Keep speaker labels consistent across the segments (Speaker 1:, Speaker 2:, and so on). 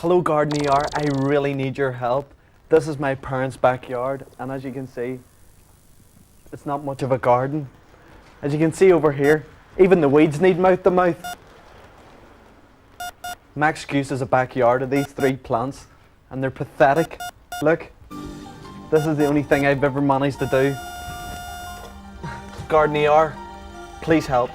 Speaker 1: Hello Garden ER, I really need your help. This is my parents' backyard, and as you can see, it's not much of a garden. As you can see over here, even the weeds need mouth to mouth. My excuse is a backyard of these 3 plants, and they're pathetic. Look, this is the only thing I've ever managed to do. Garden ER, please help.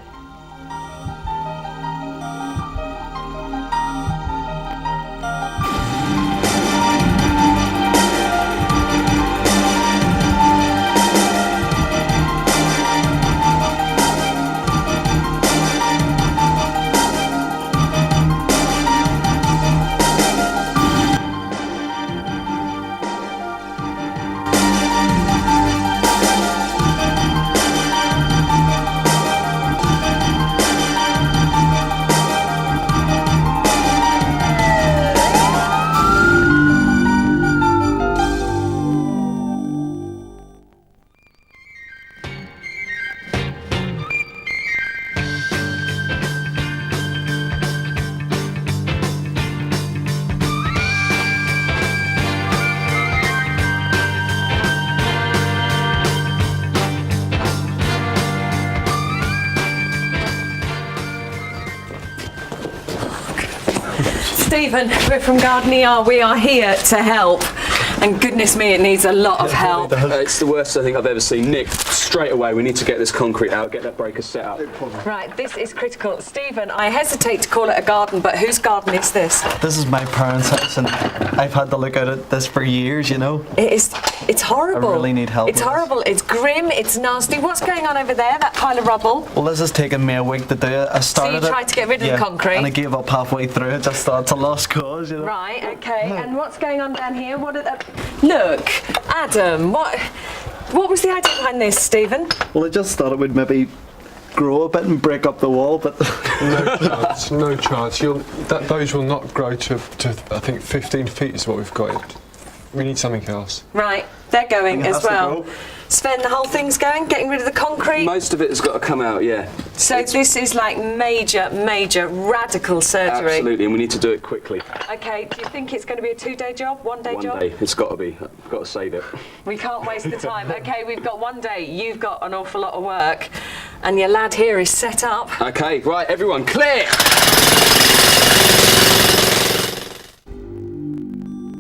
Speaker 2: Stephen, we're from Garden ER. We are here to help. And goodness me, it needs a lot of help.
Speaker 3: It's the worst I think I've ever seen. Nick, straight away, we need to get this concrete out, get that breaker set up.
Speaker 2: Right, this is critical. Stephen, I hesitate to call it a garden, but whose garden is this?
Speaker 1: This is my parents' house, and I've had to look at this for years, you know.
Speaker 2: It's horrible.
Speaker 1: I really need help.
Speaker 2: It's horrible. It's grim. It's nasty. What's going on over there, that pile of rubble?
Speaker 1: Well, this has taken me a week to do it. I started
Speaker 2: So you tried to get rid of the concrete?
Speaker 1: And I gave up halfway through. I just thought it's a lost cause, you know.
Speaker 2: Right, okay. And what's going on down here? What are the... Look, Adam, what was the idea behind this, Stephen?
Speaker 1: Well, I just thought it would maybe grow a bit and break up the wall, but...
Speaker 4: No chance. Those will not grow to I think 15 feet is what we've got. We need something else.
Speaker 2: Right, they're going
Speaker 1: It
Speaker 2: as
Speaker 1: has to
Speaker 2: well.
Speaker 1: go.
Speaker 2: Sven, the whole thing's going, getting rid of the concrete?
Speaker 3: Most of it has got to come out, yeah.
Speaker 2: So this is like major, radical surgery.
Speaker 3: Absolutely, and we need to do it quickly.
Speaker 2: Okay, do you think it's going to be a 2-day job, 1-day job?
Speaker 3: 1 day, it's got to be. I've got to save it.
Speaker 2: We can't waste the time. Okay, we've got 1 day. You've got an awful lot of work. And your lad here is set up.
Speaker 3: Okay, right, everyone, clear!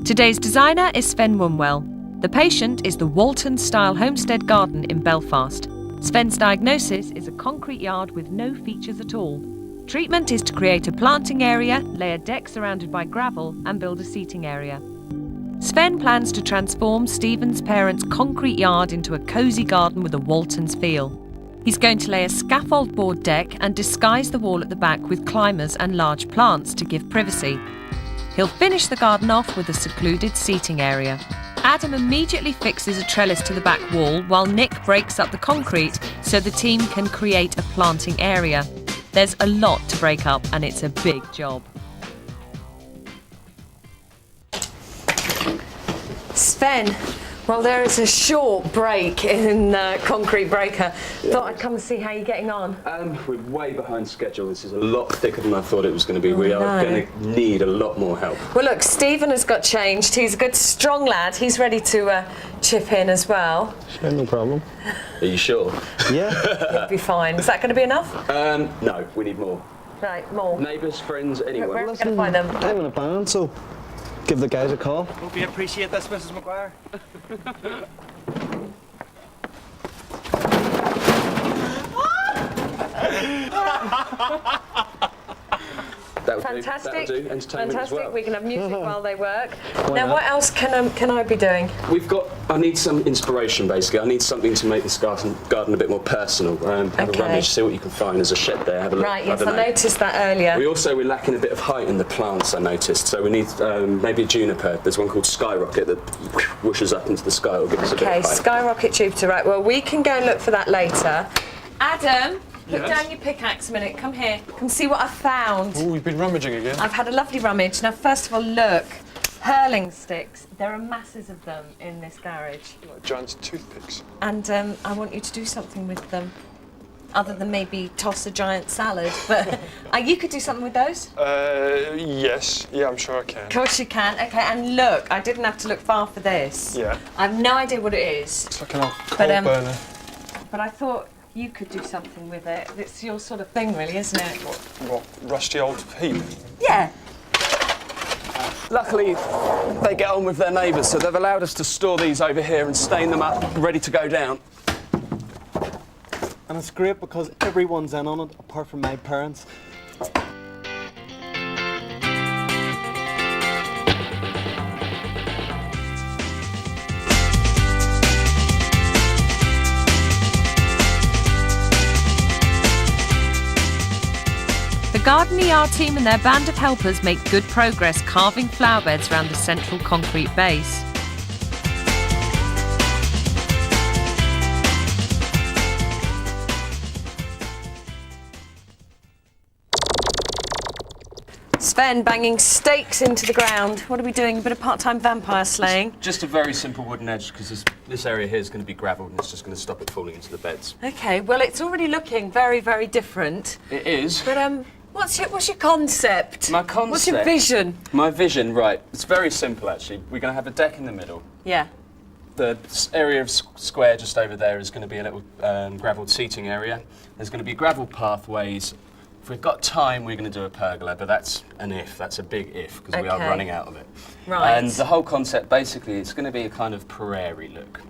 Speaker 5: Today's designer is Sven Wombwell. The patient is the Walton-style homestead garden in Belfast. Sven's diagnosis is a concrete yard with no features at all. Treatment is to create a planting area, lay a deck surrounded by gravel, and build a seating area. Sven plans to transform Stephen's parents' concrete yard into a cosy garden with a Walton's feel. He's going to lay a scaffold board deck and disguise the wall at the back with climbers and large plants to give privacy. He'll finish the garden off with a secluded seating area. Adam immediately fixes a trellis to the back wall while Nick breaks up the concrete so the team can create a planting area. There's a lot to break up and it's a big job.
Speaker 2: Sven, well, there is a short break in the concrete breaker. Thought I'd come and see how you're getting on.
Speaker 3: We're way behind schedule. This is a lot thicker than I thought it was going to be. We are going to need a lot more help.
Speaker 2: Well, look, Stephen has got changed. He's a good, strong lad. He's ready to chip in as well.
Speaker 1: Sure, no problem.
Speaker 3: Are you sure?
Speaker 1: Yeah.
Speaker 2: He'll be fine. Is that going to be enough?
Speaker 3: No, we need more.
Speaker 2: Right, more.
Speaker 3: Neighbours, friends, anyone.
Speaker 2: Where are we going to find them?
Speaker 1: I'm in a band, so give the guys a call.
Speaker 6: Hope you appreciate this, Mrs. McGuire.
Speaker 2: Fantastic.
Speaker 3: That'll do. Entertainment
Speaker 2: Fantastic.
Speaker 3: as well.
Speaker 2: We can have music while they work. Now, what else can I be doing?
Speaker 3: I need some inspiration, basically. I need something to make this garden a bit more personal. Have a rummage, see what you can find. There's a shed there. Have a look.
Speaker 2: Right, yes, I noticed that earlier.
Speaker 3: We're lacking a bit of height in the plants, I noticed. So we need maybe a juniper. There's one called Skyrocket that whooshes up into the sky. It'll give us a bit of height.
Speaker 2: Okay, Skyrocket Jupiter. Right, well, we can go and look for that later. Adam, put down your pickaxe a minute. Come here. Come see what I found.
Speaker 4: Oh, we've been rummaging again.
Speaker 2: I've had a lovely rummage. Now, first of all, look. Hurling sticks. There are masses of them in this garage.
Speaker 4: Like giant toothpicks.
Speaker 2: And I want you to do something with them. other than maybe toss a giant salad. But you could do something with those?
Speaker 4: Yes. Yeah, I'm sure I can.
Speaker 2: Of course you can. Okay, and look, I didn't have to look far for this.
Speaker 4: Yeah.
Speaker 2: I have no idea what it is.
Speaker 4: It's like an old coal
Speaker 2: But,
Speaker 4: burner.
Speaker 2: But I thought you could do something with it. It's your sort of thing, really, isn't it?
Speaker 4: What, rusty old heap?
Speaker 2: Yeah.
Speaker 3: Luckily, they get on with their neighbours, so they've allowed us to store these over here and stain them up, ready to go down.
Speaker 1: And it's great because everyone's in on it, apart from my parents.
Speaker 5: The Garden ER team and their band of helpers make good progress carving flower beds around the central concrete base.
Speaker 2: Sven banging stakes into the ground. What are we doing? A bit of part-time vampire slaying?
Speaker 3: Just a very simple wooden edge, because this area here is going to be gravelled and it's just going to stop it falling into the beds.
Speaker 2: Okay, well, it's already looking very, very different.
Speaker 3: It is.
Speaker 2: But what's your concept?
Speaker 3: My concept?
Speaker 2: What's your vision?
Speaker 3: My vision, right. It's very simple, actually. We're going to have a deck in the middle.
Speaker 2: Yeah.
Speaker 3: The area of square just over there is going to be a little gravelled seating area. There's going to be gravel pathways. If we've got time, we're going to do a pergola, but that's an if. That's a big if, because we are
Speaker 2: Okay.
Speaker 3: running out of it.
Speaker 2: Right.
Speaker 3: And the whole concept, basically, it's going to be a kind of prairie look.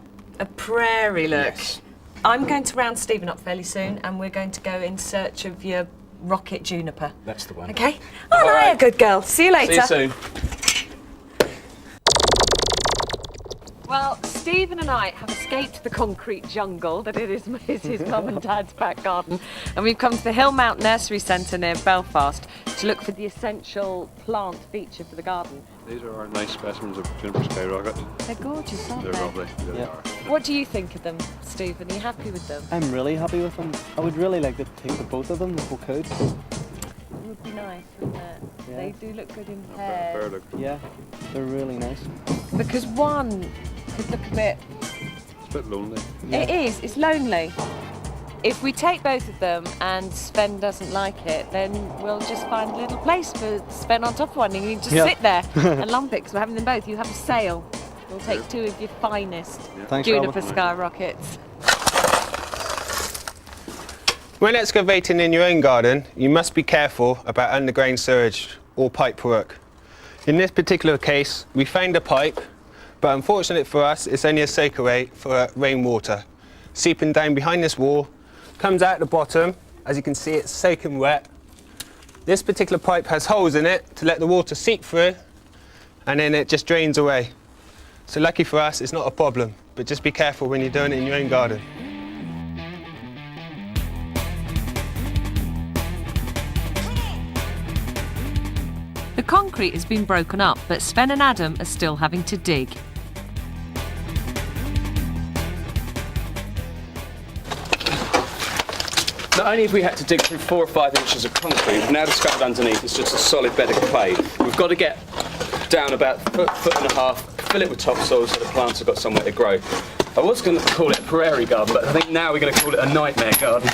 Speaker 2: A prairie look.
Speaker 3: Yes.
Speaker 2: I'm going to round Stephen up fairly soon, and we're going to go in search of your rocket juniper.
Speaker 3: That's the one.
Speaker 2: Okay? Oh,
Speaker 3: All
Speaker 2: no,
Speaker 3: right.
Speaker 2: a good girl. See you later.
Speaker 3: See you soon.
Speaker 5: Well, Stephen and I have escaped the concrete jungle that it is his mum and dad's back garden, and we've come to the Hillmount Nursery Centre near Belfast to look for the essential plant feature for the garden.
Speaker 7: These are our nice specimens of juniper skyrocket.
Speaker 5: They're gorgeous, aren't
Speaker 7: They're
Speaker 5: they?
Speaker 7: lovely. They really
Speaker 1: Yeah.
Speaker 7: are.
Speaker 5: What do you think of them, Stephen? Are you happy with them?
Speaker 1: I'm really happy with them. I would really like to take the both of them if we could.
Speaker 5: It would be nice, wouldn't it?
Speaker 1: Yeah.
Speaker 5: They do look good in
Speaker 7: Fair
Speaker 5: pairs.
Speaker 7: look.
Speaker 1: Yeah, they're really nice.
Speaker 5: Because one could look a bit...
Speaker 7: It's a bit lonely.
Speaker 1: Yeah.
Speaker 5: It is, it's lonely. If we take both of them and Sven doesn't like it, then we'll just find a little place for Sven on top of one and you can just
Speaker 1: Yeah.
Speaker 5: sit there and lump it because we're having them both. You have a sale. We'll take two of your finest
Speaker 1: Thanks,
Speaker 5: juniper
Speaker 1: Robin.
Speaker 5: skyrockets.
Speaker 8: When excavating in your own garden, you must be careful about underground sewage or pipe work. In this particular case, we found a pipe, but unfortunately for us, it's only a soakaway for rainwater. Seeping down behind this wall, comes out the bottom. As you can see, it's soaking wet. This particular pipe has holes in it to let the water seep through, and then it just drains away. So lucky for us, it's not a problem, but just be careful when you're doing it in your own garden.
Speaker 5: The concrete has been broken up, but Sven and Adam are still having to dig.
Speaker 3: Not only have we had to dig through 4 or 5 inches of concrete, we've now discovered underneath it's just a solid bed of clay. We've got to get down about a foot and a half, fill it with topsoil so the plants have got somewhere to grow. I was going to call it a prairie garden, but I think now we're going to call it a nightmare garden.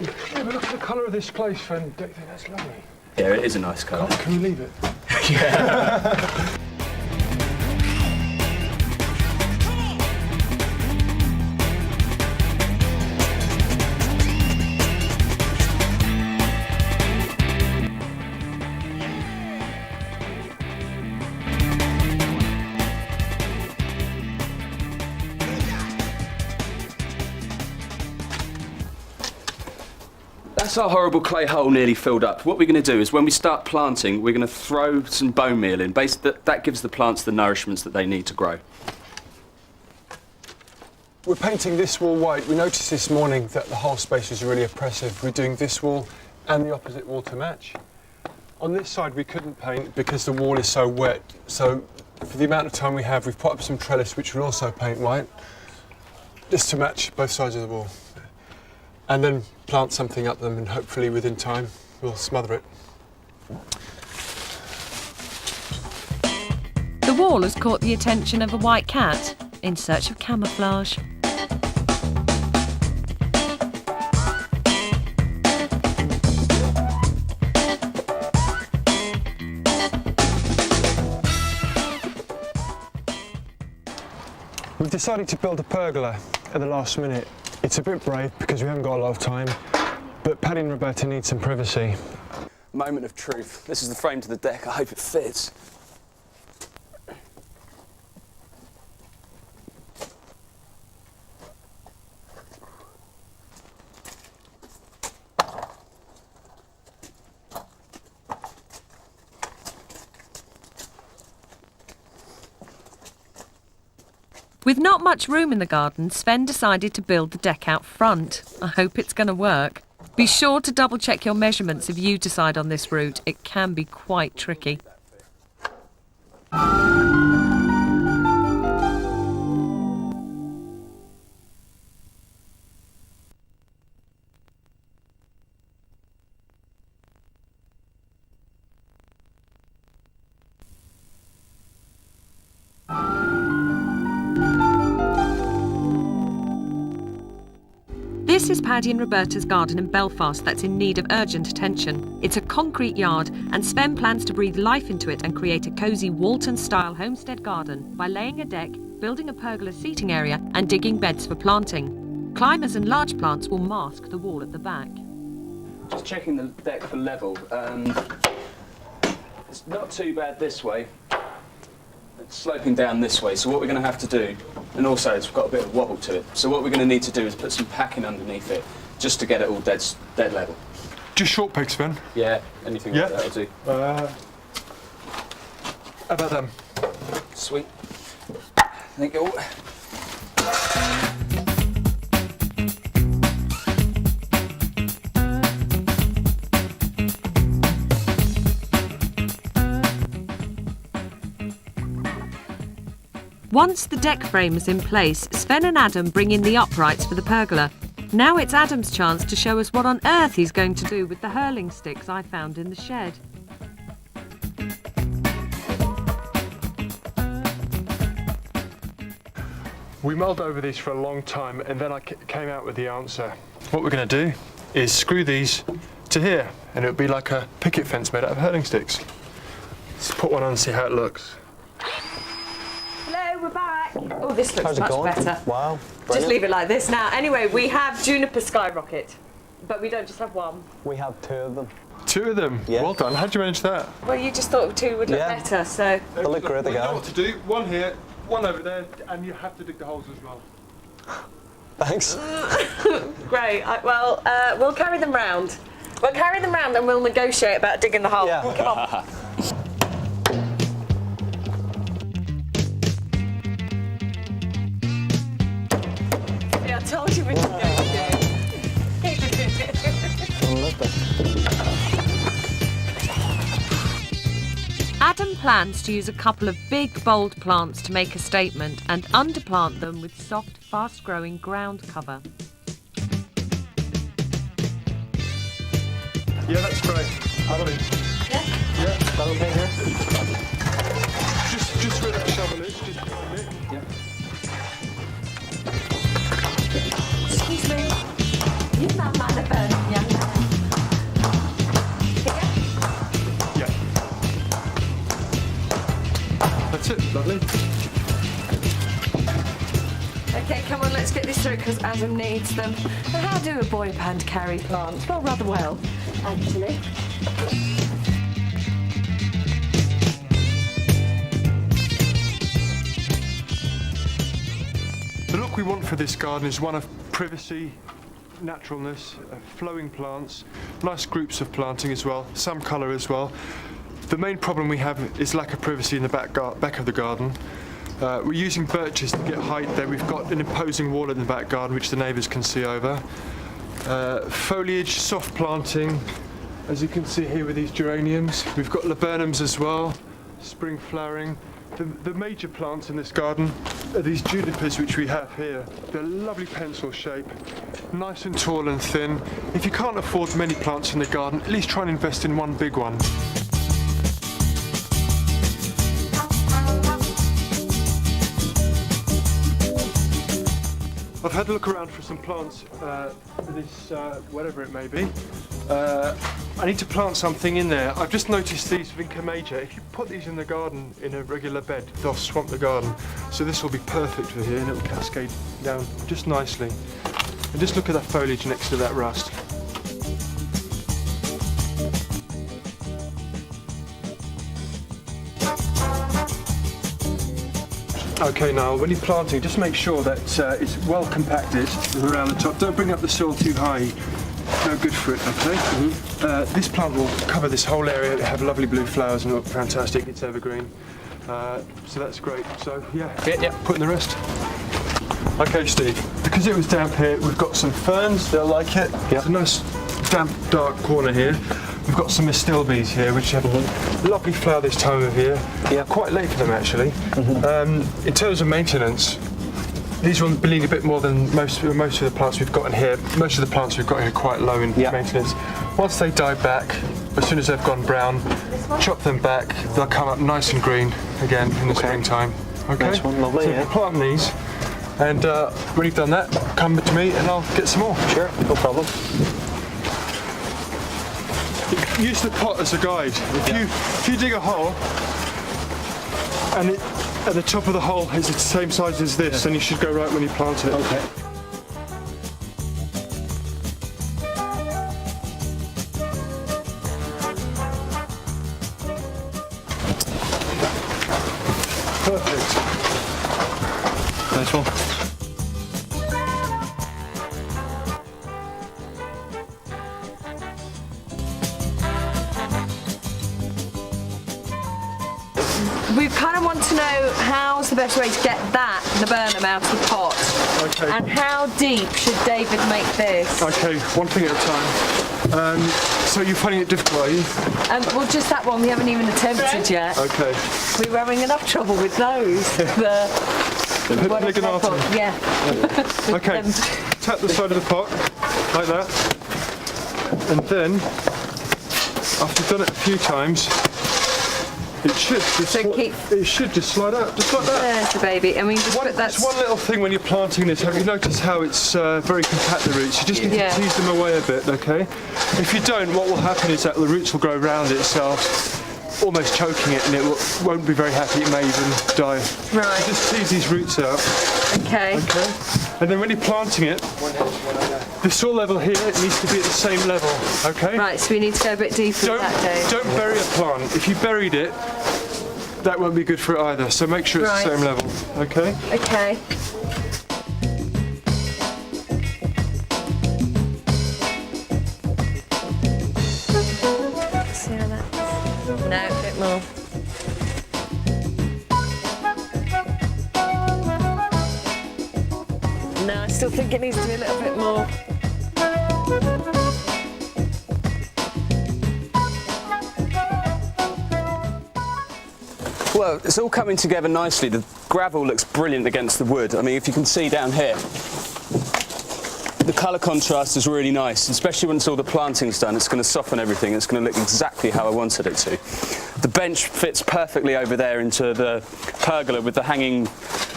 Speaker 4: Yeah, but look at the colour of this clay, Sven. Don't you think that's lovely?
Speaker 3: Yeah, it is a nice colour.
Speaker 4: Can we leave it?
Speaker 3: That's our horrible clay hole nearly filled up. What we're going to do is when we start planting, we're going to throw some bone meal in. That gives the plants the nourishments that they need to grow.
Speaker 4: We're painting this wall white. We noticed this morning that the whole space is really oppressive. We're doing this wall and the opposite wall to match. On this side we couldn't paint because the wall is so wet. So for the amount of time we have, we've put up some trellis which we'll also paint white, just to match both sides of the wall. And then plant something up them and hopefully within time we'll smother it.
Speaker 5: The wall has caught the attention of a white cat in search of camouflage.
Speaker 4: decided to build a pergola at the last minute. It's a bit brave because we haven't got a lot of time, but Paddy and Roberta need some privacy.
Speaker 3: Moment of truth. This is the frame to the deck. I hope it fits.
Speaker 5: With not much room in the garden, Sven decided to build the deck out front. I hope it's going to work. Be sure to double check your measurements if you decide on this route. It can be quite tricky. This is Paddy and Roberta's garden in Belfast that's in need of urgent attention. It's a concrete yard, and Sven plans to breathe life into it and create a cosy Walton-style homestead garden by laying a deck, building a pergola seating area and digging beds for planting. Climbers and large plants will mask the wall at the back.
Speaker 3: Just checking the deck for level. It's not too bad this way. It's sloping down this way, so what we're going to have to do, and also it's got a bit of wobble to it, so what we're going to need to do is put some packing underneath it, just to get it all dead level.
Speaker 4: Just short pegs, Sven?
Speaker 3: Yeah, anything like that will do.
Speaker 4: How about them?
Speaker 3: Sweet. Thank you.
Speaker 5: Once the deck frame is in place, Sven and Adam bring in the uprights for the pergola. Now it's Adam's chance to show us what on earth he's going to do with the hurling sticks I found in the shed.
Speaker 4: We mulled over these for a long time and then I came out with the answer. What we're going to do is screw these to here and it'll be like a picket fence made out of hurling sticks. Let's put one on and see how it looks.
Speaker 2: Hello, we're back. Oh, this looks much better.
Speaker 1: Wow.
Speaker 2: Just leave it like this now. Anyway, we have juniper skyrocket, but we don't just have one.
Speaker 1: We have 2 of them.
Speaker 4: 2 of them?
Speaker 1: Yeah.
Speaker 4: Well done. How'd you manage that?
Speaker 2: Well, you just thought 2 would look better, so...
Speaker 1: They look great
Speaker 4: We know
Speaker 1: together.
Speaker 4: what to do. One here, one over there, and you have to dig the holes as well.
Speaker 1: Thanks.
Speaker 2: Great. We'll carry them round. We'll carry them round and we'll negotiate about digging the hole.
Speaker 1: Yeah.
Speaker 2: Come on. See, I told you we'd negotiate.
Speaker 5: Adam plans to use a couple of big, bold plants to make a statement and underplant them with soft, fast-growing ground cover.
Speaker 4: Yeah, that's great. Adam.
Speaker 2: Yeah?
Speaker 4: Yeah.
Speaker 1: That'll be here.
Speaker 4: Just where that shovel is, just behind it.
Speaker 3: Yeah.
Speaker 2: Excuse me. You're not mind the phone, young man.
Speaker 4: Yeah. That's it, lovely.
Speaker 2: Okay, come on, let's get this through because Adam needs them. And how do a boy band carry plants? Well, rather well, actually.
Speaker 4: The look we want for this garden is one of privacy, naturalness, flowing plants, nice groups of planting as well, some colour as well. The main problem we have is lack of privacy in the back of the garden. We're using birches to get height there. We've got an imposing wall in the back garden which the neighbours can see over. Foliage, soft planting, as you can see here with these geraniums. We've got laburnums as well, spring flowering. The major plants in this garden are these junipers which we have here. They're lovely pencil shape, nice and tall and thin. If you can't afford many plants in the garden, at least try and invest in one big one. I've had a look around for some plants for this, whatever it may be. I need to plant something in there. I've just noticed these Vinca major. If you put these in the garden in a regular bed, they'll swamp the garden. So this will be perfect for here, and it'll cascade down just nicely. And just look at that foliage next to that rust. Okay, now when you're planting, just make sure that it's well compacted around the top. Don't bring up the soil too high. No good for it, okay? This plant will cover this whole area. It'll have lovely blue flowers and look fantastic. It's evergreen. So that's great. So yeah, put in the rest. Okay, Steve, because it was damp here, we've got some ferns. They'll like it. It's a nice damp, dark corner here. We've got some astilbes here, which have a lovely flower this time of year. Quite late for them, actually. In terms of maintenance, these ones need a bit more than most of the plants we've got in here. Most of the plants we've got here are quite low in maintenance. Once they die back, as soon as they've gone brown, chop them back. They'll come up nice and green again in the springtime. Okay.
Speaker 1: Nice one, lovely.
Speaker 4: So plant these, and when you've done that, come to me and I'll get some more.
Speaker 1: Sure, no problem.
Speaker 4: Use the pot as a guide. If you dig a hole and at the top of the hole is the same size as this, then you should go right when you plant it.
Speaker 1: Okay.
Speaker 4: Perfect.
Speaker 1: Nice one.
Speaker 2: We kind of want to know how's the best way to get that laburnum out of the pot.
Speaker 4: Okay.
Speaker 2: And how deep should David make this?
Speaker 4: Okay, one thing at a time. So you're finding it difficult, are you?
Speaker 2: Well, just that one we haven't even attempted yet.
Speaker 4: Okay.
Speaker 2: We were having enough trouble with those. What are they called? Yeah.
Speaker 4: Okay, tap the side of the pot, like that. And then, after you've done it a few times, it should just slide out, just like that.
Speaker 2: There's the baby. And we just put that.
Speaker 4: Just one little thing when you're planting this, have you noticed how it's very compact, the roots? You just need to tease them away a bit, okay? If you don't, what will happen is that the roots will grow around itself, almost choking it, and it won't be very happy. It may even die.
Speaker 2: Right.
Speaker 4: So just tease these roots out.
Speaker 2: Okay.
Speaker 4: Okay. And then when you're planting it, the soil level here needs to be at the same level, okay?
Speaker 2: Right, so we need to go a bit deeper with that, Dave.
Speaker 4: Don't bury a plant. If you buried it, that won't be good for it either. So make sure it's the same level, okay?
Speaker 2: Okay. See how that's... No, a bit more. No, I still think it needs to be a little bit more.
Speaker 3: Well, it's all coming together nicely. The gravel looks brilliant against the wood. I mean, if you can see down here, the colour contrast is really nice, especially once all the planting's done. It's going to soften everything. It's going to look exactly how I wanted it to. The bench fits perfectly over there into the pergola with the hanging,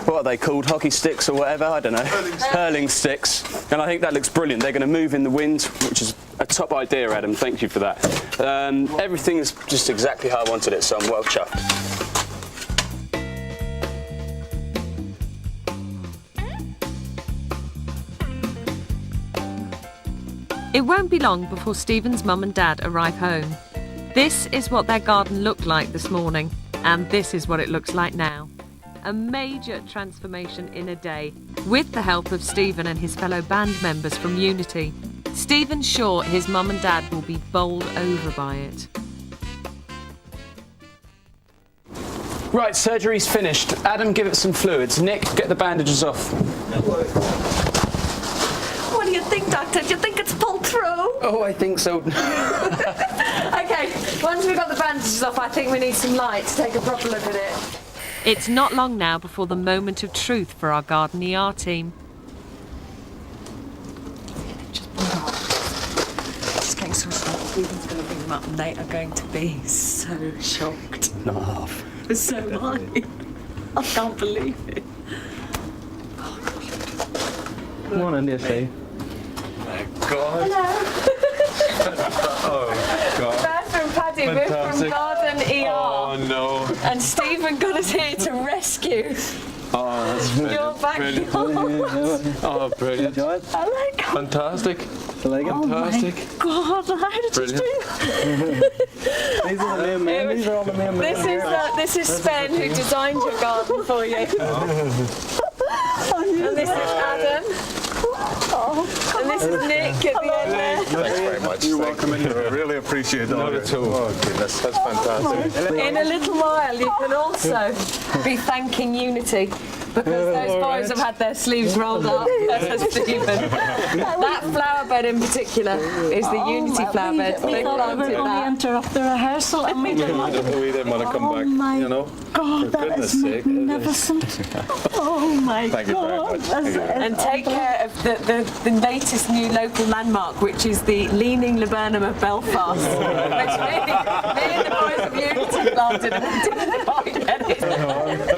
Speaker 3: what are they called, hockey sticks or whatever? I don't know. Hurling sticks. And I think that looks brilliant. They're going to move in the wind, which is a top idea, Adam. Thank you for that. Everything is just exactly how I wanted it, so I'm well chuffed.
Speaker 5: It won't be long before Stephen's mum and dad arrive home. This is what their garden looked like this morning, and this is what it looks like now. A major transformation in a day, with the help of Stephen and his fellow band members from Unity. Stephen's sure his mum and dad will be bowled over by it.
Speaker 3: Right, surgery's finished. Adam, give it some fluids. Nick, get the bandages off.
Speaker 2: What do you think, Doctor? Do you think it's pulled through?
Speaker 3: Oh, I think so.
Speaker 2: Okay, once we've got the bandages off, I think we need some light to take a proper look at it.
Speaker 5: It's not long now before the moment of truth for our garden ER team.
Speaker 2: Just getting some stuff. Stephen's going to bring them up and they are going to be so shocked.
Speaker 3: Not half.
Speaker 2: So am I. I can't believe it.
Speaker 1: Come on in, Steve.
Speaker 7: God.
Speaker 2: Hello.
Speaker 7: Oh,
Speaker 2: Steve. We're from Garden ER.
Speaker 7: Oh no.
Speaker 2: And Stephen got us here to rescue
Speaker 7: Oh, that's
Speaker 2: your backyard.
Speaker 7: Oh, brilliant.
Speaker 2: I like it.
Speaker 7: Fantastic. Fantastic.
Speaker 2: God, how did you do that?
Speaker 1: These are the main men. These are all the main men.
Speaker 2: This is Sven who designed your garden for you. And this is Adam. And this is Nick at the end there.
Speaker 7: Thanks very much. You're welcome. I really appreciate that. Not at all. Oh, goodness, that's fantastic.
Speaker 2: In a little while, you can also be thanking Unity. Because those boys have had their sleeves rolled up, as Stephen. That flower bed in particular is the Unity flower bed. They planted that.
Speaker 9: Interrupt the rehearsal and we didn't want to.
Speaker 7: We didn't want to come back,
Speaker 9: my
Speaker 7: you know.
Speaker 9: God, that is magnificent. Oh my
Speaker 7: Thank you very
Speaker 9: God.
Speaker 7: much. Thank you.
Speaker 2: And take care of the latest new local landmark, which is the Leaning Laburnum of Belfast, which me and the boys of Unity planted and we didn't quite get it.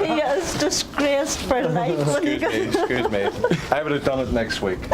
Speaker 9: He is disgraced for life.
Speaker 7: Excuse me. I would have done it next week.
Speaker 2: Did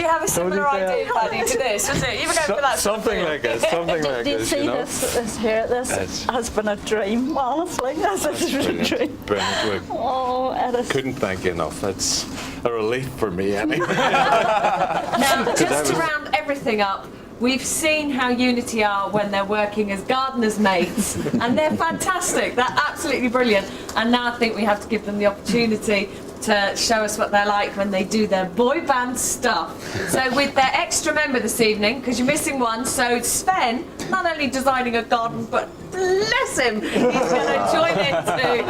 Speaker 2: you have a similar idea, Paddy, to this? Was it? You were going for that
Speaker 7: Something like it. Something like
Speaker 9: Did you
Speaker 7: it.
Speaker 9: see
Speaker 7: You know.
Speaker 9: this here? This has been a dream, honestly. This has been a dream.
Speaker 7: Brilliant work.
Speaker 9: Oh, it is.
Speaker 7: Couldn't thank you enough. That's a relief for me, anyway.
Speaker 2: Now, just to round everything up, we've seen how Unity are when they're working as gardeners' mates, and they're fantastic. They're absolutely brilliant. And now I think we have to give them the opportunity to show us what they're like when they do their boy band stuff. So with their extra member this evening, because you're missing one, so Sven, not only designing a garden, but bless him, he's going to join in too.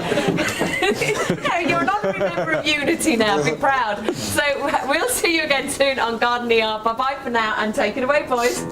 Speaker 2: No, you're an honorary member of Unity now, be proud. So we'll see you again soon on Garden ER. Bye-bye for now, and take it away, boys.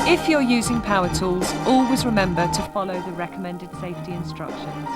Speaker 5: If you're using power tools, always remember to follow the recommended safety instructions.